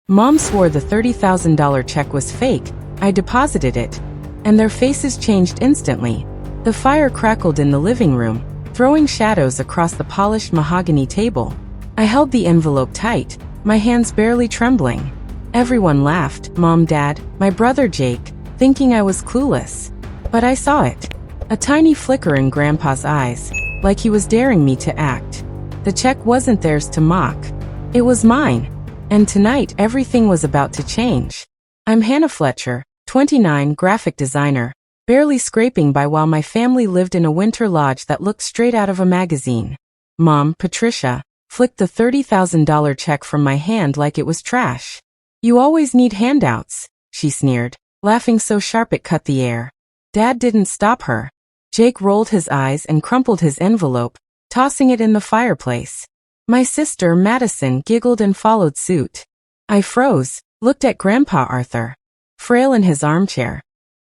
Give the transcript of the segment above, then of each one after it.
Mom swore the $30,000 check was fake. I deposited it, and their faces changed instantly. The fire crackled in the living room, throwing shadows across the polished mahogany table. I held the envelope tight, my hands barely trembling. Everyone laughed, Mom, Dad, my brother Jake, thinking I was clueless. But I saw it. A tiny flicker in Grandpa's eyes, like he was daring me to act. The check wasn't theirs to mock. It was mine. And tonight everything was about to change. I'm Hannah Fletcher, 29, graphic designer, barely scraping by while my family lived in a winter lodge that looked straight out of a magazine. Mom, Patricia, flicked the $30,000 check from my hand like it was trash. You always need handouts, she sneered, laughing so sharp it cut the air. Dad didn't stop her. Jake rolled his eyes and crumpled his envelope, tossing it in the fireplace. My sister, Madison, giggled and followed suit. I froze, looked at Grandpa Arthur, frail in his armchair.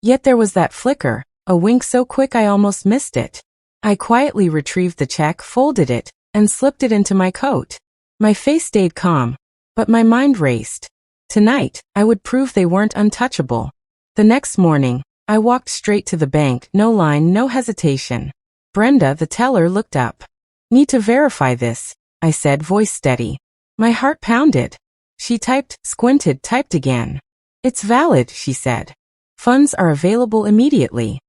Yet there was that flicker, a wink so quick I almost missed it. I quietly retrieved the check, folded it, and slipped it into my coat. My face stayed calm, but my mind raced. Tonight, I would prove they weren't untouchable. The next morning, I walked straight to the bank, no line, no hesitation. Brenda, the teller, looked up. Need to verify this, I said, voice steady. My heart pounded. She typed, squinted, typed again. It's valid, she said. Funds are available immediately.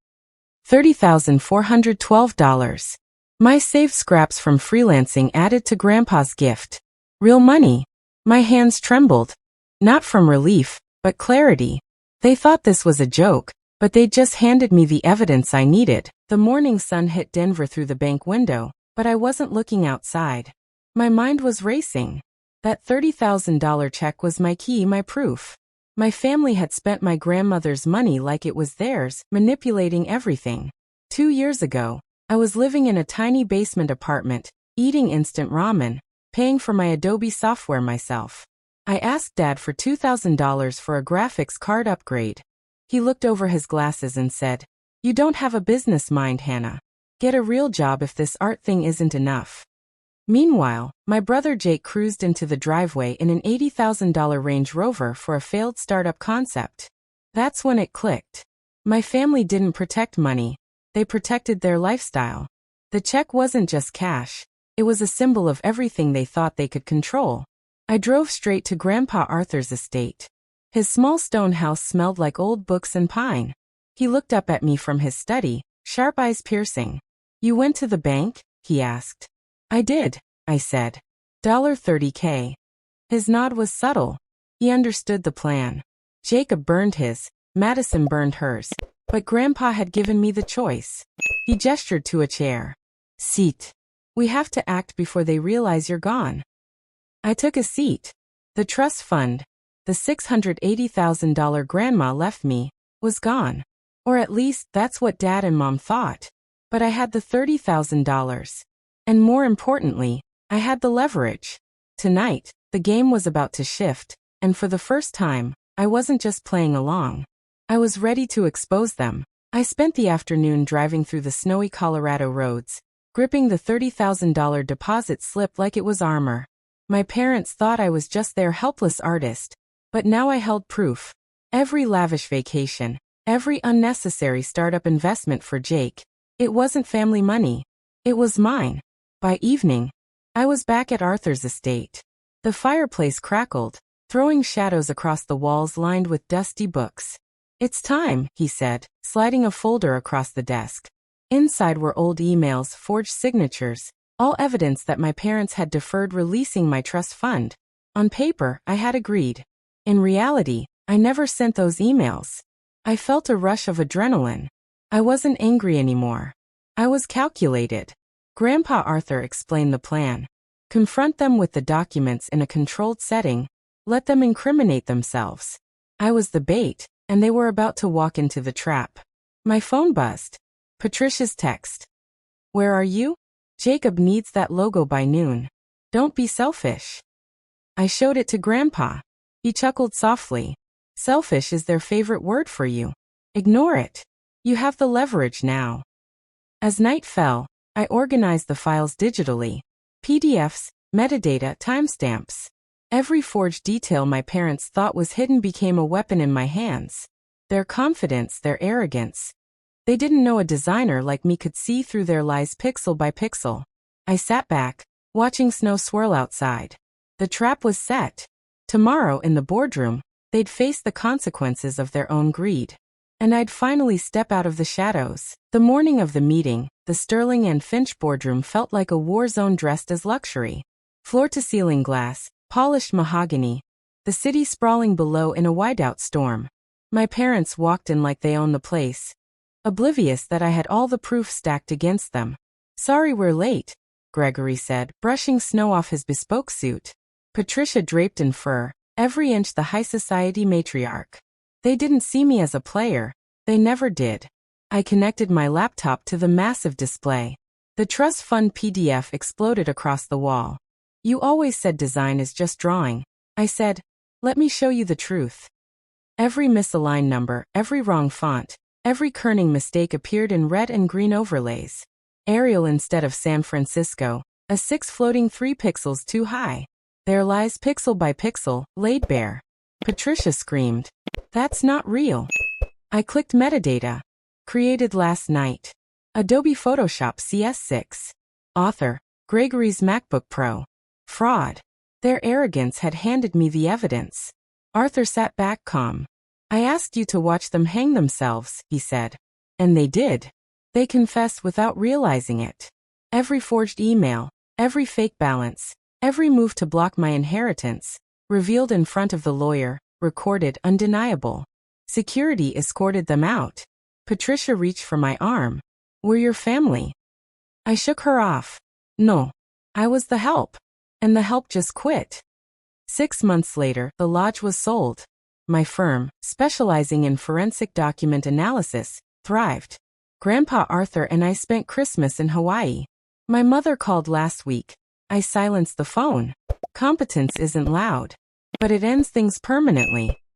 $30,412. My saved scraps from freelancing added to Grandpa's gift. Real money. My hands trembled. Not from relief, but clarity. They thought this was a joke, but they'd just handed me the evidence I needed. The morning sun hit Denver through the bank window, but I wasn't looking outside. My mind was racing. That $30,000 check was my key, my proof. My family had spent my grandmother's money like it was theirs, manipulating everything. 2 years ago, I was living in a tiny basement apartment, eating instant ramen, paying for my Adobe software myself. I asked Dad for $2,000 for a graphics card upgrade. He looked over his glasses and said, "You don't have a business mind, Hannah. Get a real job if this art thing isn't enough." Meanwhile, my brother Jake cruised into the driveway in an $80,000 Range Rover for a failed startup concept. That's when it clicked. My family didn't protect money. They protected their lifestyle. The check wasn't just cash. It was a symbol of everything they thought they could control. I drove straight to Grandpa Arthur's estate. His small stone house smelled like old books and pine. He looked up at me from his study, sharp eyes piercing. You went to the bank? He asked. I did, I said. $30K. His nod was subtle. He understood the plan. Jacob burned his, Madison burned hers, but Grandpa had given me the choice. He gestured to a chair. Seat. We have to act before they realize you're gone. I took a seat. The trust fund, the $680,000 Grandma left me, was gone. Or at least that's what Dad and Mom thought. But I had the $30,000. And more importantly, I had the leverage. Tonight, the game was about to shift, and for the first time, I wasn't just playing along. I was ready to expose them. I spent the afternoon driving through the snowy Colorado roads, gripping the $30,000 deposit slip like it was armor. My parents thought I was just their helpless artist, but now I held proof. Every lavish vacation, every unnecessary startup investment for Jake. It wasn't family money. It was mine. By evening, I was back at Arthur's estate. The fireplace crackled, throwing shadows across the walls lined with dusty books. It's time, he said, sliding a folder across the desk. Inside were old emails, forged signatures, all evidence that my parents had deferred releasing my trust fund. On paper, I had agreed. In reality, I never sent those emails. I felt a rush of adrenaline. I wasn't angry anymore. I was calculated. Grandpa Arthur explained the plan. Confront them with the documents in a controlled setting. Let them incriminate themselves. I was the bait, and they were about to walk into the trap. My phone buzzed. Patricia's text. Where are you? Jacob needs that logo by noon. Don't be selfish. I showed it to Grandpa. He chuckled softly. Selfish is their favorite word for you. Ignore it. You have the leverage now. As night fell, I organized the files digitally. PDFs, metadata, timestamps. Every forged detail my parents thought was hidden became a weapon in my hands. Their confidence, their arrogance. They didn't know a designer like me could see through their lies pixel by pixel. I sat back, watching snow swirl outside. The trap was set. Tomorrow, in the boardroom, they'd face the consequences of their own greed. And I'd finally step out of the shadows. The morning of the meeting, the Sterling and Finch boardroom felt like a war zone dressed as luxury. Floor-to-ceiling glass, polished mahogany, the city sprawling below in a whiteout storm. My parents walked in like they owned the place, oblivious that I had all the proof stacked against them. "Sorry we're late," Gregory said, brushing snow off his bespoke suit. Patricia draped in fur, every inch the high society matriarch. They didn't see me as a player. They never did. I connected my laptop to the massive display. The trust fund PDF exploded across the wall. "You always said design is just drawing," I said. "Let me show you the truth." Every misaligned number, every wrong font, every kerning mistake appeared in red and green overlays. Arial instead of San Francisco, a 6 floating 3 pixels too high. Their lies pixel by pixel, laid bare. Patricia screamed, "That's not real." I clicked metadata. Created last night. Adobe Photoshop CS6. Author, Gregory's MacBook Pro. Fraud. Their arrogance had handed me the evidence. Arthur sat back calm. "I asked you to watch them hang themselves," he said. And they did. They confessed without realizing it. Every forged email, every fake balance, every move to block my inheritance, revealed in front of the lawyer, recorded, undeniable. Security escorted them out. Patricia reached for my arm. "We're your family." I shook her off. No. I was the help. And the help just quit. 6 months later, the lodge was sold. My firm, specializing in forensic document analysis, thrived. Grandpa Arthur and I spent Christmas in Hawaii. My mother called last week. I silenced the phone. Competence isn't loud, but it ends things permanently.